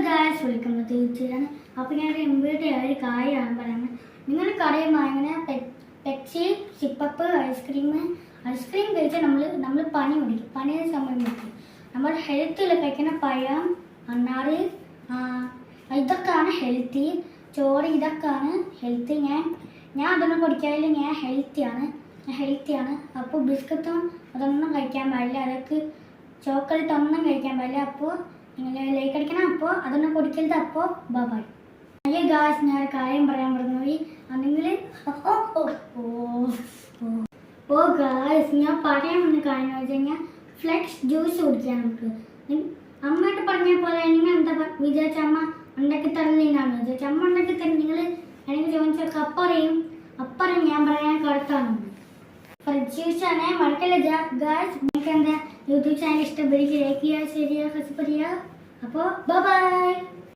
Guys വിളിക്കുന്നത് തീർച്ചയാണ്. അപ്പോൾ ഞാൻ എംബിയുടെ ഒരു കാര്യമാണ് പറയുന്നത്. നിങ്ങൾ കടയിൽ വാങ്ങുന്ന പെപ്സി, സിപ്പപ്പ്, ഐസ്ക്രീം കഴിച്ചാൽ നമ്മൾ പനി പിടിക്കും. പനിയുടെ സമയം പിടിക്കും. നമ്മൾ ഹെൽത്തിൽ കഴിക്കുന്ന പഴം, അണ്ണാറ്, ഇതൊക്കെയാണ് ഹെൽത്തി. ചോറ് ഇതൊക്കെയാണ് ഹെൽത്തി. ഞാൻ അതൊന്നും കുടിക്കാറില്ല. ഞാൻ ഹെൽത്തിയാണ്. അപ്പോൾ ബിസ്ക്കറ്റും അതൊന്നും കഴിക്കാൻ പാടില്ല. അതൊക്കെ ചോക്ലേറ്റ് ഒന്നും കഴിക്കാൻ പാടില്ല. അപ്പോൾ നിങ്ങൾ ലൈക്ക് അടിക്കണം. അപ്പോൾ അതൊന്നും കുടിക്കരുത്. അപ്പോൾ ബൈ. അയ്യോ ഗായ്സ്, ഞാൻ ഒരു കാര്യം പറയാൻ മറന്നുപോയി. നിങ്ങൾ ഗായ്സ്, ഞാൻ പറയാൻ വന്ന കാര്യം എന്ന് വെച്ച് കഴിഞ്ഞാൽ ഫ്ലെക്സ് ജ്യൂസ് കുടിക്കാൻ നമുക്ക്. അമ്മയായിട്ട് പറഞ്ഞ പോലെ നിങ്ങൾ എന്താ വിചാരിച്ച അമ്മ ഉണ്ടാക്കി തരുന്നതിനാണ് വിചാരിച്ച അമ്മ ഉണ്ടാക്കി തരും. നിങ്ങൾ എനിക്ക് ചോദിച്ചൊക്കെ അപ്പറയും ഞാൻ പറയാൻ കടത്താണ്. ഫ്ലെക്സ് ജ്യൂസാണ്. മറക്കല്ല ഗായ്സ്. നിങ്ങൾക്ക് എന്താ യൂട്യൂബ് ചാനൽ ഇഷ്ടപ്പെടുക, ലൈക്ക് ചെയ്യുക, ഷെയർ ചെയ്യുക, സബ്സ്ക്രൈബ് ചെയ്യുക. അപ്പോൾ ബൈ.